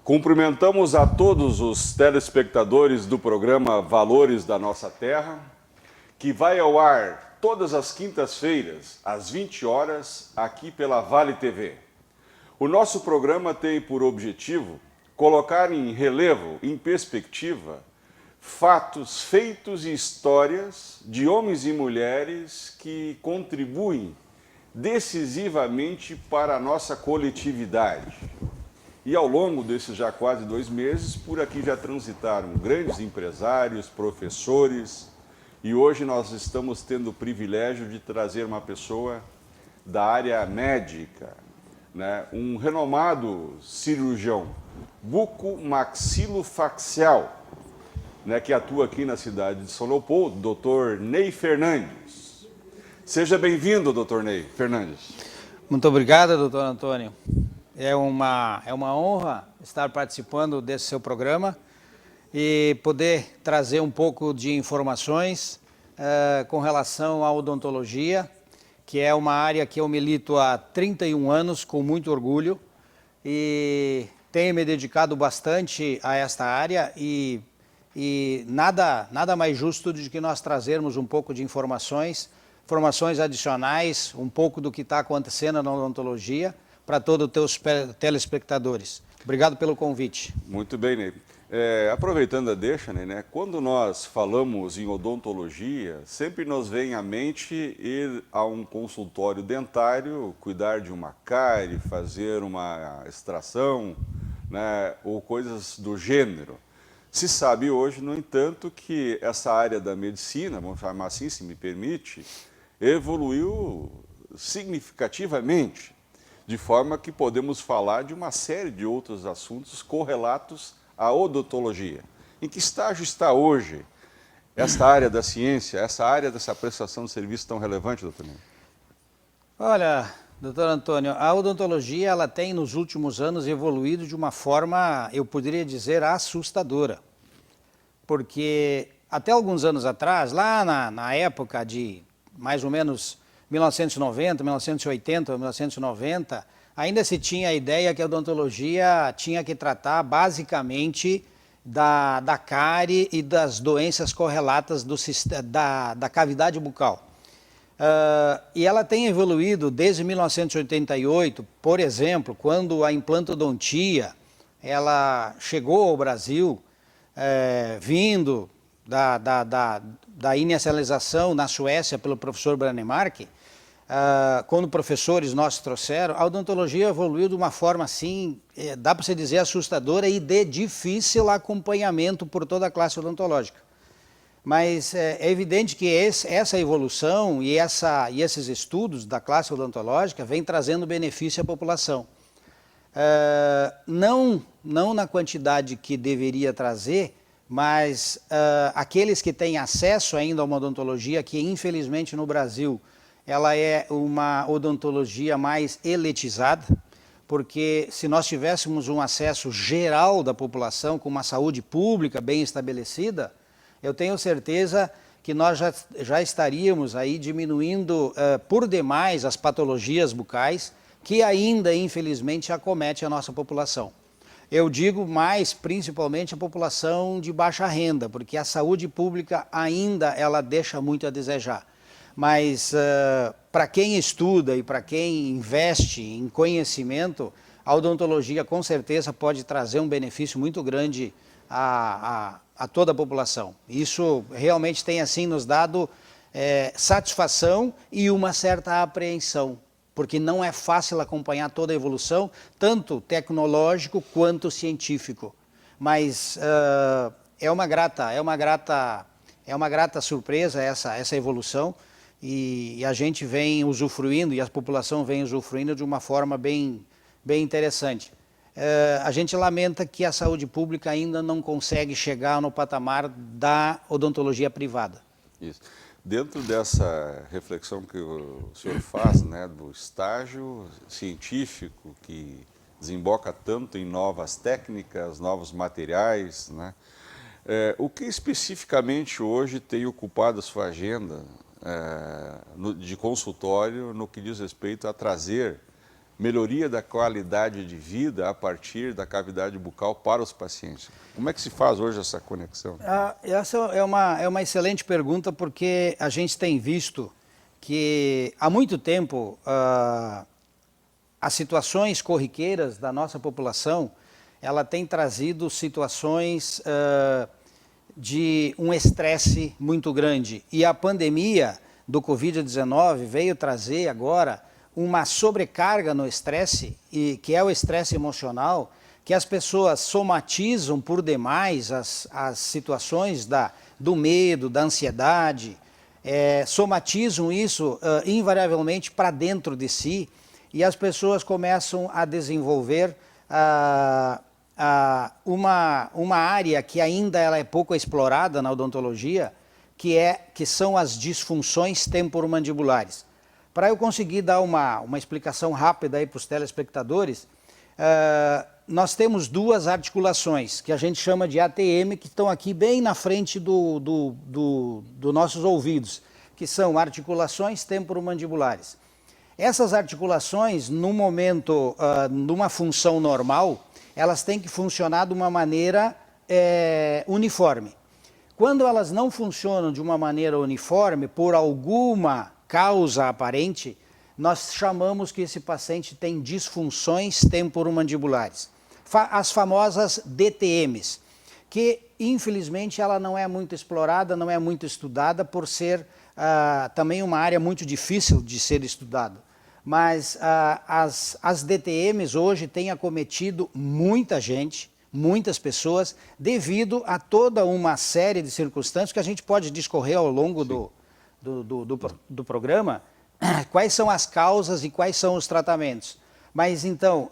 Cumprimentamos a todos os telespectadores do programa Valores da Nossa Terra, que vai ao ar todas as quintas-feiras, às 20 horas, aqui pela Vale TV. O nosso programa tem por objetivo colocar em relevo, em perspectiva, fatos, feitos e histórias de homens e mulheres que contribuem decisivamente para a nossa coletividade. E ao longo desses já quase 2 meses, por aqui já transitaram grandes empresários, professores, e hoje nós estamos tendo o privilégio de trazer uma pessoa da área médica, né? Um renomado cirurgião bucomaxilofacial, né? Que atua aqui na cidade de São Leopoldo, Dr. Ney Fernandes. Seja bem-vindo, Dr. Ney Fernandes. Muito obrigado, doutor Antônio. É uma honra estar participando desse seu programa e poder trazer um pouco de informações com relação à odontologia, que é uma área que eu milito há 31 anos com muito orgulho e tenho me dedicado bastante a esta área e nada mais justo do que nós trazermos um pouco de informações adicionais, um pouco do que está acontecendo na odontologia, para todos os teus telespectadores. Obrigado pelo convite. Muito bem, Ney. Aproveitando a deixa, né, quando nós falamos em odontologia, sempre nos vem à mente ir a um consultório dentário, cuidar de uma cárie, fazer uma extração, né, ou coisas do gênero. Se sabe hoje, no entanto, que essa área da medicina, vamos chamar assim, se me permite, evoluiu significativamente, de forma que podemos falar de uma série de outros assuntos correlatos à odontologia. Em que estágio está hoje esta área da ciência, essa área dessa prestação de serviço tão relevante, doutor Ney? Olha, doutor Antônio, a odontologia ela tem nos últimos anos evoluído de uma forma, eu poderia dizer, assustadora. Porque até alguns anos atrás, lá na época de mais ou menos 1990, 1980, 1990, ainda se tinha a ideia que a odontologia tinha que tratar basicamente da cárie e das doenças correlatas da cavidade bucal. E ela tem evoluído desde 1988, por exemplo, quando a implantodontia ela chegou ao Brasil, vindo da inicialização na Suécia pelo professor Brånemark, quando professores nossos trouxeram, a odontologia evoluiu de uma forma assim, dá para se dizer assustadora e de difícil acompanhamento por toda a classe odontológica. Mas é evidente que essa evolução e esses estudos da classe odontológica vêm trazendo benefício à população. Não na quantidade que deveria trazer, mas aqueles que têm acesso ainda a uma odontologia que infelizmente no Brasil ela é uma odontologia mais elitizada, porque se nós tivéssemos um acesso geral da população com uma saúde pública bem estabelecida, eu tenho certeza que nós já estaríamos aí diminuindo por demais as patologias bucais que ainda infelizmente acomete a nossa população. Eu digo mais principalmente a população de baixa renda, porque a saúde pública ainda ela deixa muito a desejar. Mas para quem estuda e para quem investe em conhecimento, a odontologia com certeza pode trazer um benefício muito grande a toda a população. Isso realmente tem assim nos dado satisfação e uma certa apreensão, porque não é fácil acompanhar toda a evolução, tanto tecnológico quanto científico. Mas é uma grata surpresa essa evolução e a gente vem usufruindo e a população vem usufruindo de uma forma bem interessante. A gente lamenta que a saúde pública ainda não consegue chegar no patamar da odontologia privada. Isso. Dentro dessa reflexão que o senhor faz, né, do estágio científico que desemboca tanto em novas técnicas, novos materiais, né, o que especificamente hoje tem ocupado a sua agenda de consultório no que diz respeito a trazer melhoria da qualidade de vida a partir da cavidade bucal para os pacientes. Como é que se faz hoje essa conexão? Essa é uma excelente pergunta, porque a gente tem visto que há muito tempo as situações corriqueiras da nossa população, ela tem trazido situações de um estresse muito grande. E a pandemia do Covid-19 veio trazer agora uma sobrecarga no estresse, que é o estresse emocional, que as pessoas somatizam por demais as situações do medo, da ansiedade, somatizam isso invariavelmente para dentro de si, e as pessoas começam a desenvolver uma área que ainda ela é pouco explorada na odontologia, que são as disfunções temporomandibulares. Para eu conseguir dar uma explicação rápida aí para os telespectadores, nós temos duas articulações, que a gente chama de ATM, que estão aqui bem na frente dos nossos ouvidos, que são articulações temporomandibulares. Essas articulações, no momento, numa função normal, elas têm que funcionar de uma maneira uniforme. Quando elas não funcionam de uma maneira uniforme, por alguma causa aparente, nós chamamos que esse paciente tem disfunções temporomandibulares. As famosas DTMs, que infelizmente ela não é muito explorada, não é muito estudada, por ser também uma área muito difícil de ser estudada. Mas as DTMs hoje têm acometido muita gente, muitas pessoas, devido a toda uma série de circunstâncias que a gente pode discorrer ao longo do programa, quais são as causas e quais são os tratamentos. Mas então,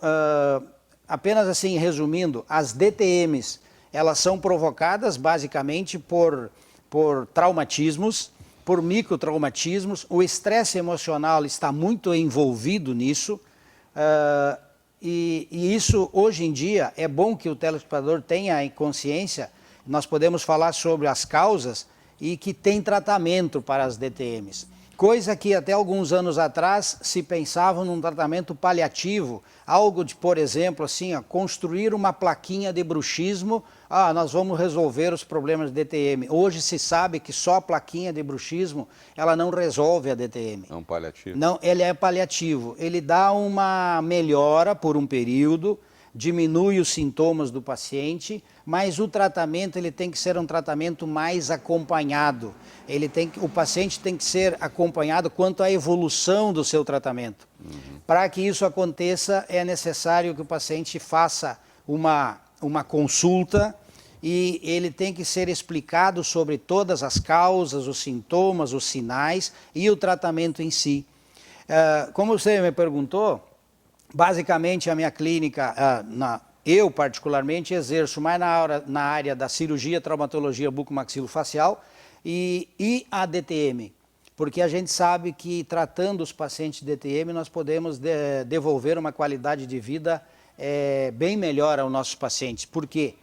apenas assim resumindo, as DTMs, elas são provocadas basicamente por traumatismos, por microtraumatismos. O estresse emocional está muito envolvido nisso, e isso hoje em dia é bom que o telespectador tenha em consciência. Nós podemos falar sobre as causas e que tem tratamento para as DTMs. Coisa que até alguns anos atrás se pensava num tratamento paliativo, algo de, por exemplo, assim, construir uma plaquinha de bruxismo, nós vamos resolver os problemas de DTM. Hoje se sabe que só a plaquinha de bruxismo, ela não resolve a DTM. É um paliativo? Não, ele é paliativo. Ele dá uma melhora por um período, diminui os sintomas do paciente, mas o tratamento ele tem que ser um tratamento mais acompanhado. O paciente tem que ser acompanhado quanto à evolução do seu tratamento. Para que isso aconteça, é necessário que o paciente faça uma consulta, e ele tem que ser explicado sobre todas as causas, os sintomas, os sinais e o tratamento em si. Como você me perguntou, basicamente a minha clínica, eu particularmente exerço mais na área da cirurgia, traumatologia bucomaxilofacial e a DTM, porque a gente sabe que tratando os pacientes de DTM nós podemos devolver uma qualidade de vida bem melhor aos nossos pacientes, porque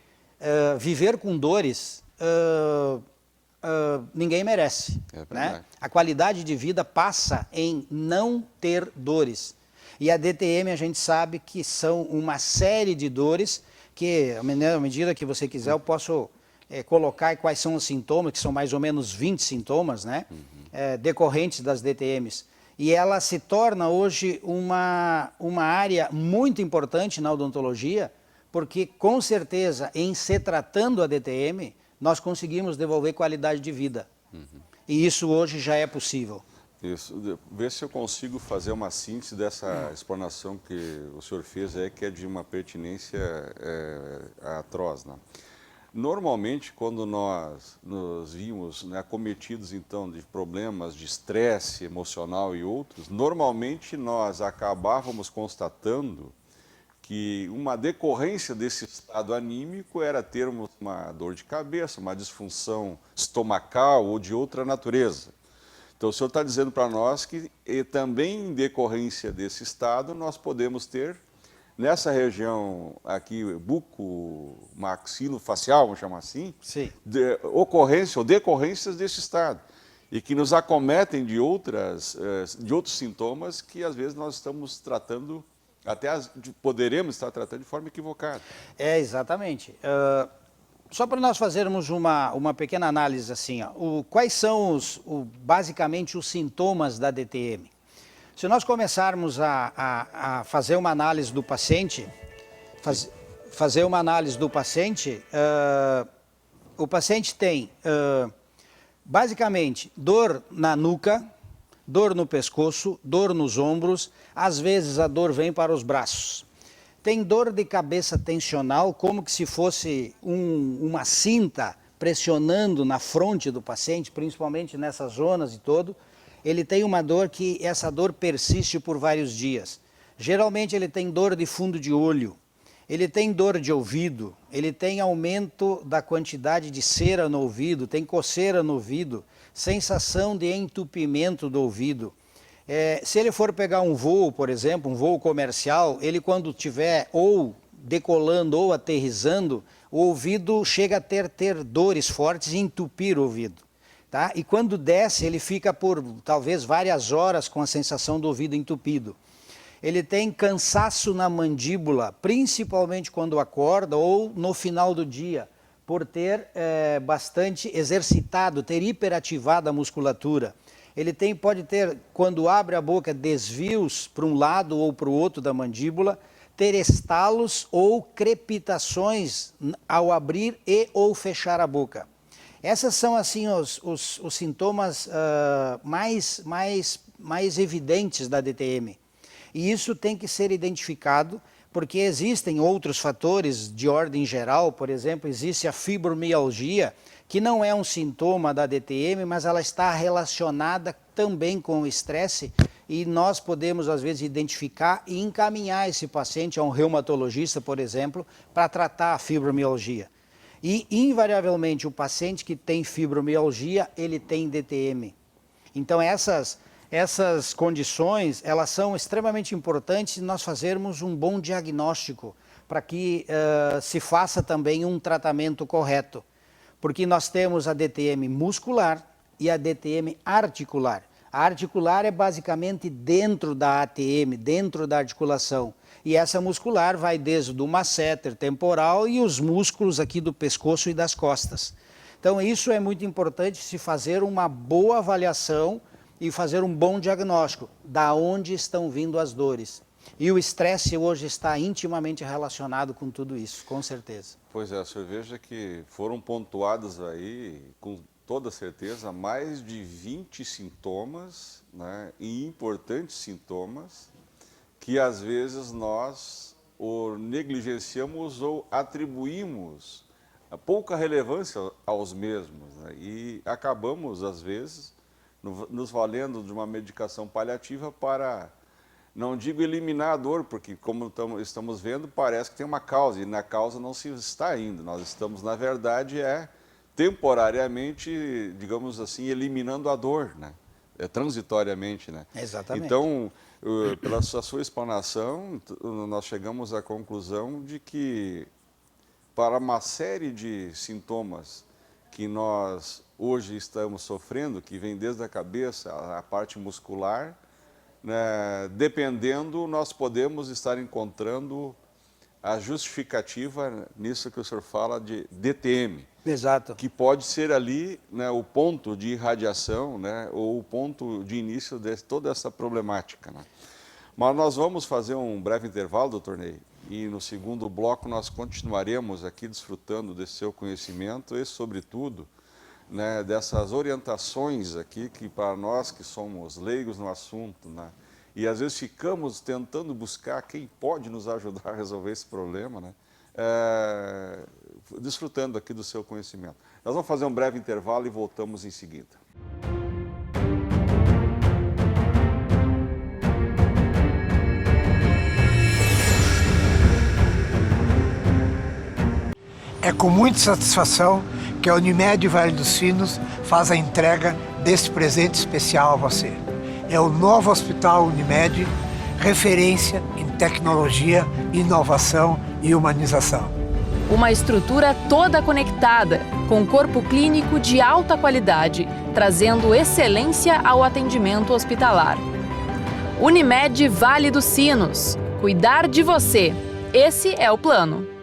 viver com dores ninguém merece, né? A qualidade de vida passa em não ter dores. E a DTM a gente sabe que são uma série de dores que, à medida que você quiser, eu posso colocar quais são os sintomas, que são mais ou menos 20 sintomas, né? Decorrentes das DTMs. E ela se torna hoje uma área muito importante na odontologia, porque com certeza em se tratando a DTM, nós conseguimos devolver qualidade de vida. E isso hoje já é possível. Isso, ver se eu consigo fazer uma síntese dessa explanação que o senhor fez aí, que é de uma pertinência atroz, né? Normalmente, quando nós nos vimos, né, acometidos então de problemas de estresse emocional e outros, normalmente nós acabávamos constatando que uma decorrência desse estado anímico era termos uma dor de cabeça, uma disfunção estomacal ou de outra natureza. Então, o senhor está dizendo para nós que também em decorrência desse estado nós podemos ter, nessa região aqui, buco-maxilofacial, vamos chamar assim, ocorrência ou decorrências desse estado, e que nos acometem de outros sintomas que às vezes nós estamos tratando poderemos estar tratando de forma equivocada. Exatamente. Só para nós fazermos uma pequena análise assim, ó, quais são basicamente os sintomas da DTM? Se nós começarmos a fazer uma análise do paciente, o paciente tem basicamente dor na nuca, dor no pescoço, dor nos ombros, às vezes a dor vem para os braços. Tem dor de cabeça tensional, como que se fosse uma cinta pressionando na fronte do paciente, principalmente nessas zonas e todo. Ele tem uma dor que essa dor persiste por vários dias. Geralmente ele tem dor de fundo de olho, ele tem dor de ouvido, ele tem aumento da quantidade de cera no ouvido, tem coceira no ouvido, sensação de entupimento do ouvido. Se ele for pegar um voo, por exemplo, um voo comercial, ele quando estiver ou decolando ou aterrissando, o ouvido chega a ter dores fortes e entupir o ouvido. Tá? E quando desce, ele fica por talvez várias horas com a sensação do ouvido entupido. Ele tem cansaço na mandíbula, principalmente quando acorda ou no final do dia, por ter bastante exercitado, ter hiperativado a musculatura. Ele pode ter, quando abre a boca, desvios para um lado ou para o outro da mandíbula, ter estalos ou crepitações ao abrir e ou fechar a boca. Essas são assim os sintomas mais evidentes da DTM. E isso tem que ser identificado, porque existem outros fatores de ordem geral, por exemplo, existe a fibromialgia, que não é um sintoma da DTM, mas ela está relacionada também com o estresse, e nós podemos, às vezes, identificar e encaminhar esse paciente a um reumatologista, por exemplo, para tratar a fibromialgia. E, invariavelmente, o paciente que tem fibromialgia, ele tem DTM. Então, essas condições, elas são extremamente importantes se nós fazermos um bom diagnóstico, para que se faça também um tratamento correto. Porque nós temos a DTM muscular e a DTM articular. A articular é basicamente dentro da ATM, dentro da articulação. E essa muscular vai desde o masseter temporal e os músculos aqui do pescoço e das costas. Então isso é muito importante, se fazer uma boa avaliação e fazer um bom diagnóstico da onde estão vindo as dores. E o estresse hoje está intimamente relacionado com tudo isso, com certeza. Pois é, senhor, veja que foram pontuados aí, com toda certeza, mais de 20 sintomas, né, e importantes sintomas, que às vezes nós negligenciamos ou atribuímos pouca relevância aos mesmos, né, e acabamos, às vezes, nos valendo de uma medicação paliativa para, não digo eliminar a dor, porque como estamos vendo, parece que tem uma causa, e na causa não se está indo. Nós estamos, na verdade, temporariamente, digamos assim, eliminando a dor, né? Transitoriamente, né? Exatamente. Então, pela sua explanação, nós chegamos à conclusão de que, para uma série de sintomas que nós hoje estamos sofrendo, que vem desde a cabeça, a parte muscular, né, dependendo, nós podemos estar encontrando a justificativa nisso que o senhor fala de DTM. Exato. Que pode ser ali, né, o ponto de irradiação, né, ou o ponto de início de toda essa problemática, né? Mas nós vamos fazer um breve intervalo, doutor Ney, e no segundo bloco nós continuaremos aqui desfrutando desse seu conhecimento e, sobretudo, né, dessas orientações aqui que para nós que somos leigos no assunto, né, e às vezes ficamos tentando buscar quem pode nos ajudar a resolver esse problema, né, desfrutando aqui do seu conhecimento. Nós vamos fazer um breve intervalo e voltamos em seguida. É com muita satisfação que a Unimed Vale dos Sinos faz a entrega desse presente especial a você. É o novo Hospital Unimed, referência em tecnologia, inovação e humanização. Uma estrutura toda conectada, com corpo clínico de alta qualidade, trazendo excelência ao atendimento hospitalar. Unimed Vale dos Sinos, Cuidar de você. Esse é o plano.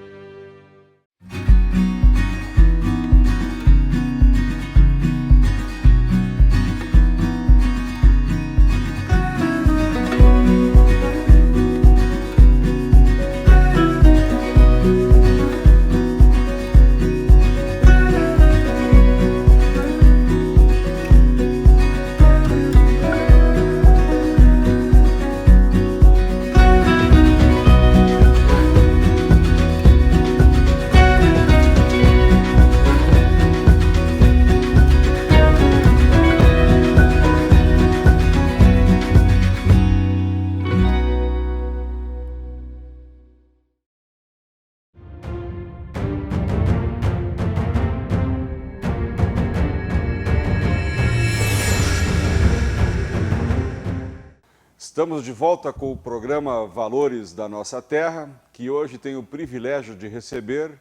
Estamos de volta com o programa Valores da Nossa Terra, que hoje tem o privilégio de receber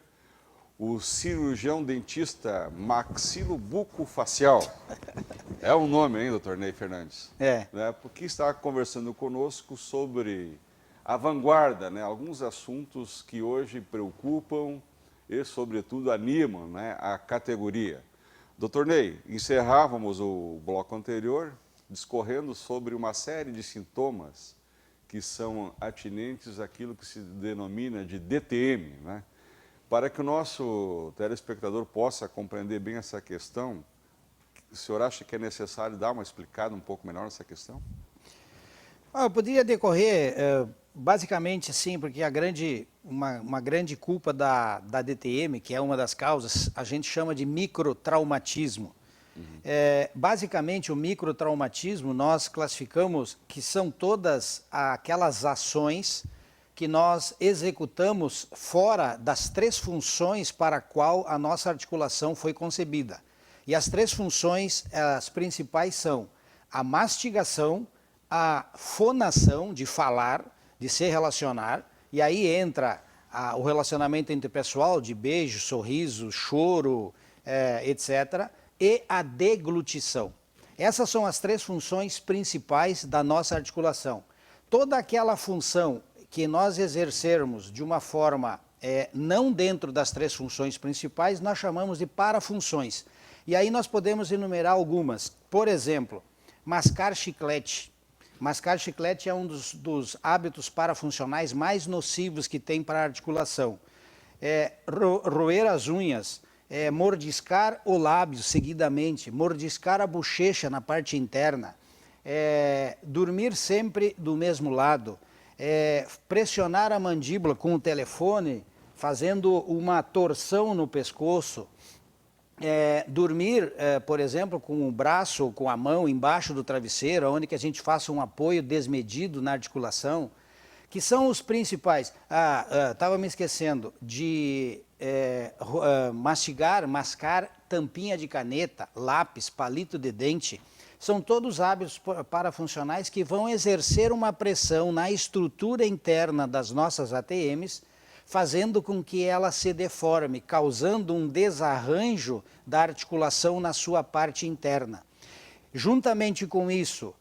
o cirurgião dentista maxilobucofacial. É um nome, hein, doutor Ney Fernandes? É. Né? Porque está conversando conosco sobre a vanguarda, né? Alguns assuntos que hoje preocupam e, sobretudo, animam, né, a categoria. Doutor Ney, encerrávamos o bloco anterior discorrendo sobre uma série de sintomas que são atinentes àquilo que se denomina de DTM, né? Para que o nosso telespectador possa compreender bem essa questão, o senhor acha que é necessário dar uma explicada um pouco melhor nessa questão? Eu poderia decorrer basicamente assim, porque uma grande culpa da DTM, que é uma das causas, a gente chama de microtraumatismo. Basicamente, o microtraumatismo nós classificamos que são todas aquelas ações que nós executamos fora das 3 funções para a qual a nossa articulação foi concebida. E as 3 funções, as principais são a mastigação, a fonação, de falar, de se relacionar, e aí entra o relacionamento interpessoal, de beijo, sorriso, choro, etc., e a deglutição. Essas são as 3 funções principais da nossa articulação. Toda aquela função que nós exercermos de uma forma não dentro das 3 funções principais, nós chamamos de parafunções. E aí nós podemos enumerar algumas. Por exemplo, mascar chiclete. Mascar chiclete é um dos hábitos parafuncionais mais nocivos que tem para a articulação. Roer as unhas. Mordiscar o lábio seguidamente, mordiscar a bochecha na parte interna, dormir sempre do mesmo lado, pressionar a mandíbula com o telefone, fazendo uma torção no pescoço, dormir, por exemplo, com o braço ou com a mão embaixo do travesseiro, onde que a gente faça um apoio desmedido na articulação, que são os principais. Estava me esquecendo de mascar tampinha de caneta, lápis, palito de dente. São todos hábitos parafuncionais que vão exercer uma pressão na estrutura interna das nossas ATMs, fazendo com que ela se deforme, causando um desarranjo da articulação na sua parte interna. Juntamente com isso,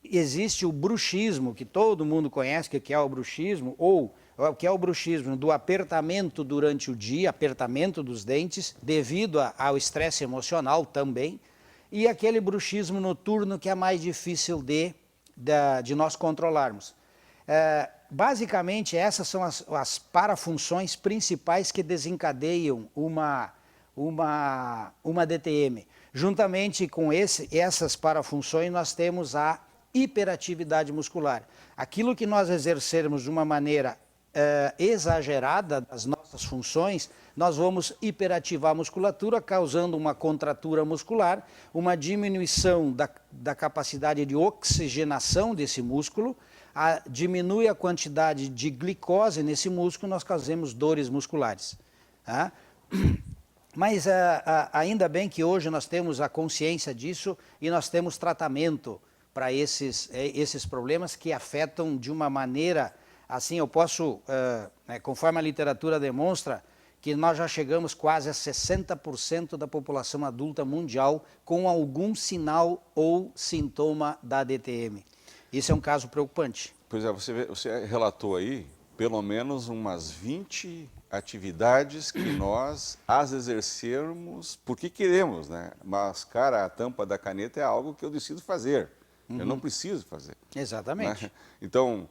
existe o bruxismo, que todo mundo conhece, que é o bruxismo, ou o que é o bruxismo do apertamento durante o dia, apertamento dos dentes, devido ao estresse emocional também, e aquele bruxismo noturno que é mais difícil de nós controlarmos. Basicamente, essas são as parafunções principais que desencadeiam uma DTM. Juntamente com essas parafunções, nós temos a hiperatividade muscular. Aquilo que nós exercermos de uma maneira exagerada das nossas funções, nós vamos hiperativar a musculatura, causando uma contratura muscular, uma diminuição da capacidade de oxigenação desse músculo, diminui a quantidade de glicose nesse músculo, nós causamos dores musculares. Tá? Mas ainda bem que hoje nós temos a consciência disso e nós temos tratamento para esses problemas que afetam de uma maneira, assim, eu posso, conforme a literatura demonstra, que nós já chegamos quase a 60% da população adulta mundial com algum sinal ou sintoma da DTM. Isso é um caso preocupante. Pois é, você relatou aí pelo menos umas 20 atividades que nós as exercermos porque queremos, né? Mascar a tampa da caneta é algo que eu decido fazer. Eu não preciso fazer. Exatamente. Né? Então,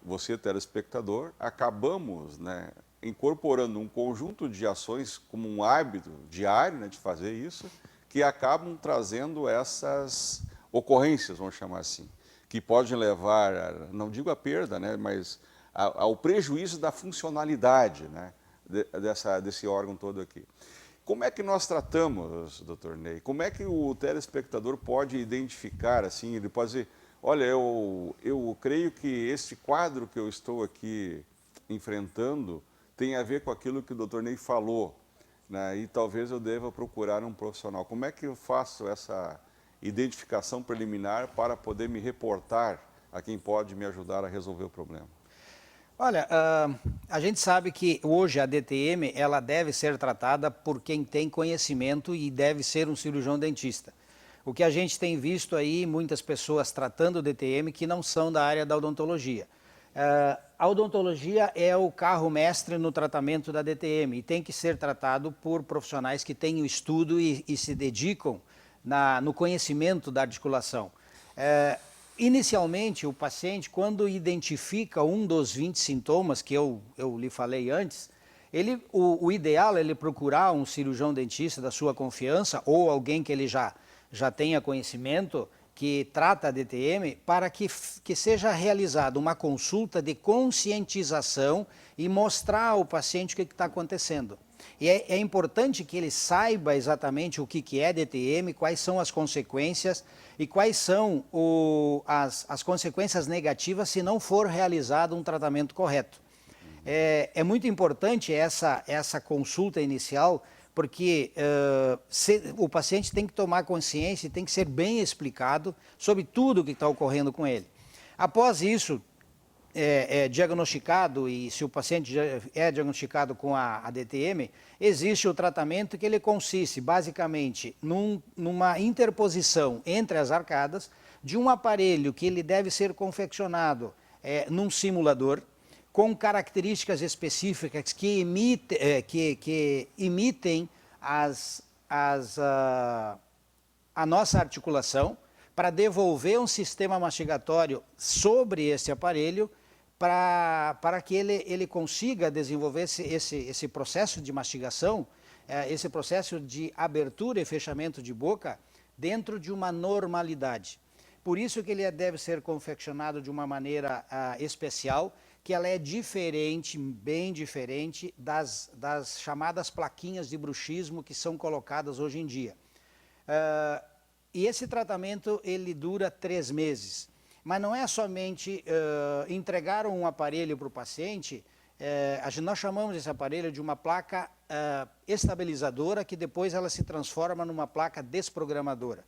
você telespectador, acabamos, né, incorporando um conjunto de ações como um hábito diário, né, de fazer isso, que acabam trazendo essas ocorrências, vamos chamar assim, que podem levar, não digo a perda, né, mas ao prejuízo da funcionalidade, né, desse órgão todo aqui. Como é que nós tratamos, doutor Ney? Como é que o telespectador pode identificar, assim, ele pode dizer, olha, eu creio que este quadro que eu estou aqui enfrentando tem a ver com aquilo que o doutor Ney falou, né, e talvez eu deva procurar um profissional. Como é que eu faço essa identificação preliminar para poder me reportar a quem pode me ajudar a resolver o problema? Olha, a gente sabe que hoje a DTM ela deve ser tratada por quem tem conhecimento e deve ser um cirurgião dentista. O que a gente tem visto aí, muitas pessoas tratando DTM que não são da área da odontologia. A odontologia é o carro-mestre no tratamento da DTM e tem que ser tratado por profissionais que têm o estudo e se dedicam no conhecimento da articulação. Inicialmente, o paciente, quando identifica um dos 20 sintomas que eu lhe falei antes, o ideal é ele procurar um cirurgião dentista da sua confiança ou alguém que ele já tenha conhecimento que trata a DTM para que seja realizada uma consulta de conscientização e mostrar ao paciente o que está acontecendo. E é importante que ele saiba exatamente o que é DTM, quais são as consequências e quais são as consequências negativas se não for realizado um tratamento correto. É muito importante essa consulta inicial, porque o paciente tem que tomar consciência e tem que ser bem explicado sobre tudo o que está ocorrendo com ele. Após isso, diagnosticado, e se o paciente já é diagnosticado com a DTM, existe o tratamento que ele consiste basicamente numa interposição entre as arcadas de um aparelho que ele deve ser confeccionado num simulador com características específicas que imitem a nossa articulação para devolver um sistema mastigatório sobre esse aparelho para que ele consiga desenvolver esse processo de mastigação, esse processo de abertura e fechamento de boca dentro de uma normalidade. Por isso que ele deve ser confeccionado de uma maneira especial, que ela é diferente, bem diferente das chamadas plaquinhas de bruxismo que são colocadas hoje em dia. E esse tratamento ele dura 3 meses. Mas não é somente entregar um aparelho para o paciente, nós chamamos esse aparelho de uma placa estabilizadora, que depois ela se transforma numa placa desprogramadora.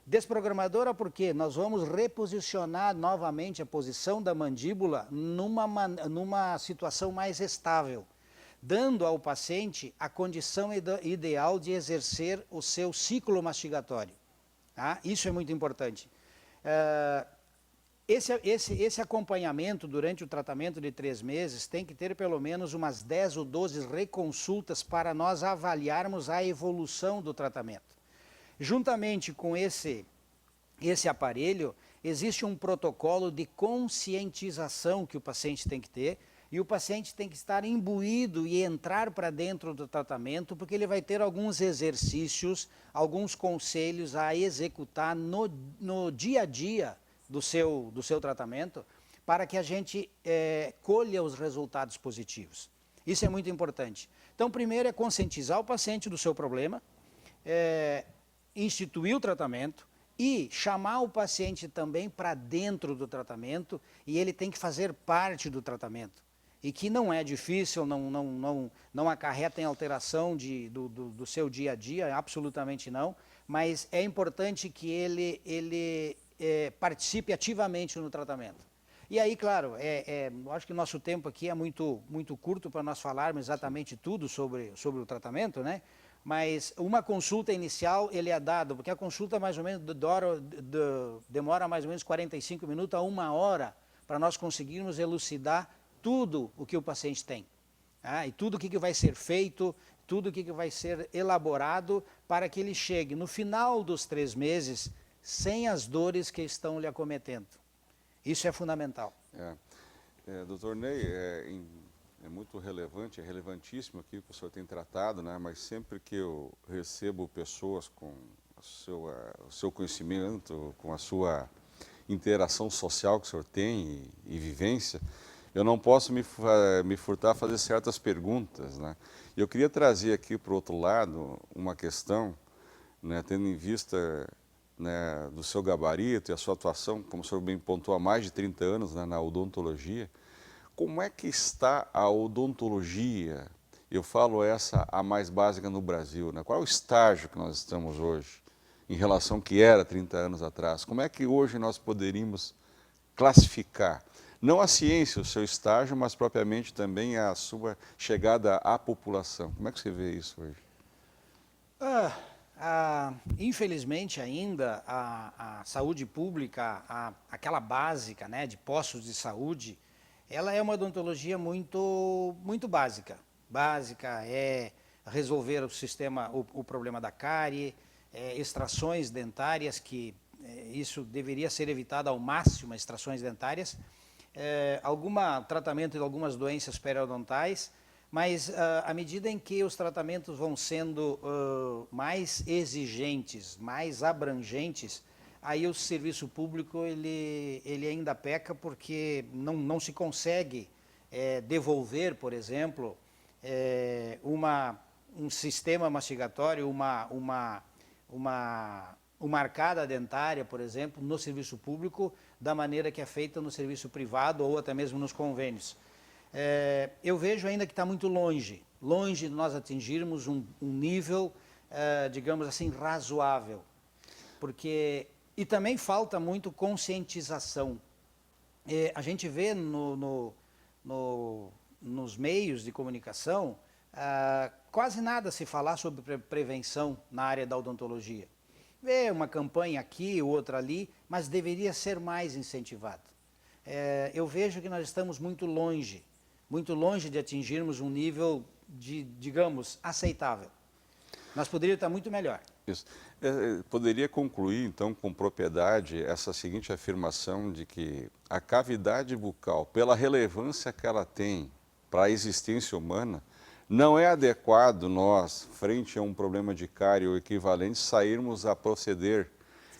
Desprogramadora porque nós vamos reposicionar novamente a posição da mandíbula numa situação mais estável, dando ao paciente a condição ideal de exercer o seu ciclo mastigatório. Tá? Isso é muito importante. Esse acompanhamento durante o tratamento de 3 meses tem que ter pelo menos umas 10 ou 12 reconsultas para nós avaliarmos a evolução do tratamento. Juntamente com esse aparelho, existe um protocolo de conscientização que o paciente tem que ter, e o paciente tem que estar imbuído e entrar para dentro do tratamento, porque ele vai ter alguns exercícios, alguns conselhos a executar no dia a dia do seu tratamento, para que a gente colha os resultados positivos. Isso é muito importante. Então, primeiro é conscientizar o paciente do seu problema, instituir o tratamento e chamar o paciente também para dentro do tratamento, e ele tem que fazer parte do tratamento. E que não é difícil, não acarreta em alteração do seu dia a dia, absolutamente não, mas é importante que ele participe ativamente no tratamento. E aí, claro, eu acho que o nosso tempo aqui é muito curto para nós falarmos exatamente tudo sobre o tratamento, né? mas uma consulta inicial ele é dado, porque a consulta mais ou menos demora mais ou menos 45 minutos a 1 hora para nós conseguirmos elucidar tudo o que o paciente tem. E tudo o que vai ser feito, tudo o que vai ser elaborado para que ele chegue no final dos 3 meses sem as dores que estão lhe acometendo. Isso é fundamental. Doutor Ney, é muito relevante, é relevantíssimo aquilo que o senhor tem tratado, né? Mas sempre que eu recebo pessoas com o seu conhecimento, com a sua interação social que o senhor tem e vivência, eu não posso me furtar a fazer certas perguntas, né? Eu queria trazer aqui para o outro lado uma questão, né, tendo em vista, né, do seu gabarito e a sua atuação, como o senhor bem pontuou, há mais de 30 anos, né, na odontologia. Como é que está a odontologia? Eu falo essa a mais básica no Brasil, né? Qual é o estágio que nós estamos hoje em relação ao que era 30 anos atrás? Como é que hoje nós poderíamos classificar, não a ciência, o seu estágio, mas propriamente também a sua chegada à população? Como é que você vê isso hoje? Infelizmente ainda a saúde pública, aquela básica, né, de postos de saúde, ela é uma odontologia muito básica. Básica é resolver o problema da cárie, extrações dentárias, que isso deveria ser evitado ao máximo, extrações dentárias, tratamento de algumas doenças periodontais, mas à medida em que os tratamentos vão sendo mais exigentes, mais abrangentes, aí o serviço público ele ainda peca, porque não se consegue devolver, por exemplo, um sistema mastigatório, uma arcada dentária, por exemplo, no serviço público, da maneira que é feita no serviço privado ou até mesmo nos convênios. Eu vejo ainda que está muito longe de nós atingirmos um nível, digamos assim, razoável, porque... E também falta muito conscientização. A gente vê nos meios de comunicação quase nada se falar sobre prevenção na área da odontologia. Vê uma campanha aqui, outra ali, mas deveria ser mais incentivado. Eu vejo que nós estamos muito longe de atingirmos um nível digamos, aceitável. Nós poderíamos estar muito melhor. Isso. Poderia concluir, então, com propriedade, essa seguinte afirmação de que a cavidade bucal, pela relevância que ela tem para a existência humana, não é adequado nós, frente a um problema de cárie ou equivalente, sairmos a proceder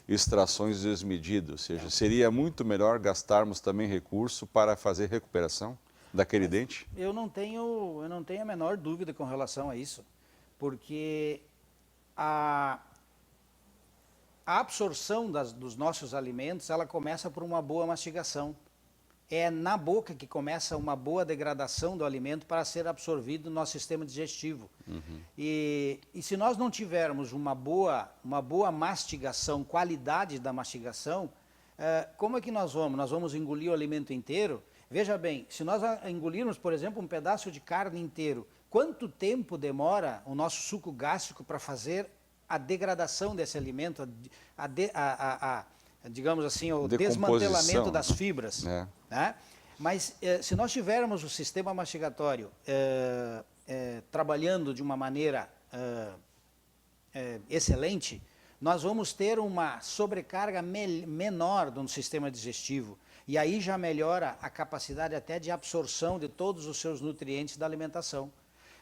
extrações desmedidas. Ou seja, seria muito melhor gastarmos também recurso para fazer recuperação daquele dente? Eu não tenho a menor dúvida com relação a isso, porque a absorção dos nossos alimentos, ela começa por uma boa mastigação. É na boca que começa uma boa degradação do alimento para ser absorvido no nosso sistema digestivo. Uhum. E se nós não tivermos uma boa mastigação, qualidade da mastigação, como é que nós vamos? Nós vamos engolir o alimento inteiro? Veja bem, se nós engolirmos, por exemplo, um pedaço de carne inteiro, quanto tempo demora o nosso suco gástrico para fazer a degradação desse alimento, digamos assim, o desmantelamento das fibras? Né? Mas se nós tivermos o sistema mastigatório trabalhando de uma maneira excelente, nós vamos ter uma sobrecarga menor no sistema digestivo. E aí já melhora a capacidade até de absorção de todos os seus nutrientes da alimentação.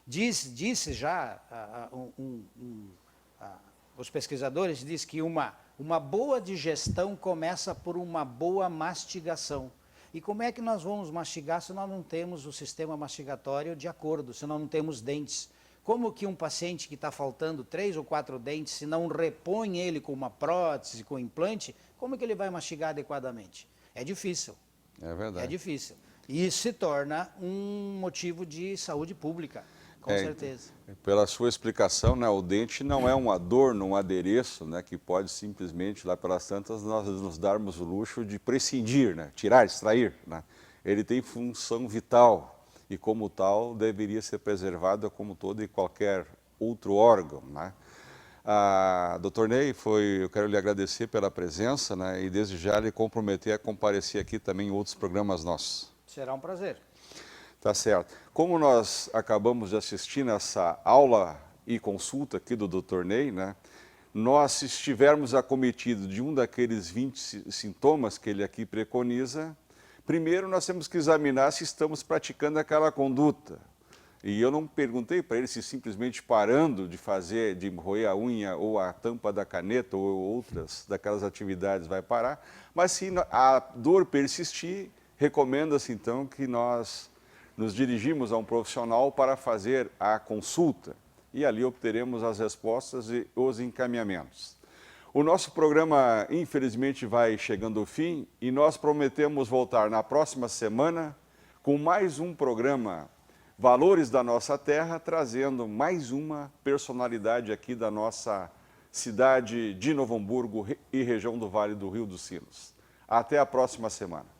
Disse já, os pesquisadores dizem que uma boa digestão começa por uma boa mastigação. E como é que nós vamos mastigar se nós não temos o sistema mastigatório de acordo, se nós não temos dentes? Como que um paciente que está faltando 3 ou 4 dentes, se não repõe ele com uma prótese, com implante, como é que ele vai mastigar adequadamente? É difícil. É verdade. É difícil. E isso se torna um motivo de saúde pública, com certeza. Pela sua explicação, né, o dente não é um adorno, um adereço, né, que pode simplesmente, lá pelas tantas, nós nos darmos o luxo de prescindir, né, tirar, extrair. Né? Ele tem função vital e, como tal, deveria ser preservado como todo e qualquer outro órgão, né? Dr. Ney, eu quero lhe agradecer pela presença, né, e desde já lhe comprometer a comparecer aqui também em outros programas nossos. Será um prazer. Tá certo. Como nós acabamos de assistir nessa aula e consulta aqui do Dr. Ney, né, nós, se estivermos acometidos de um daqueles 20 sintomas que ele aqui preconiza, primeiro nós temos que examinar se estamos praticando aquela conduta. E eu não perguntei para ele se simplesmente parando de roer a unha ou a tampa da caneta ou outras daquelas atividades vai parar, mas se a dor persistir, recomenda-se então que nós nos dirigimos a um profissional para fazer a consulta e ali obteremos as respostas e os encaminhamentos. O nosso programa, infelizmente, vai chegando ao fim e nós prometemos voltar na próxima semana com mais um programa Valores da Nossa Terra, trazendo mais uma personalidade aqui da nossa cidade de Novo Hamburgo e região do Vale do Rio dos Sinos. Até a próxima semana.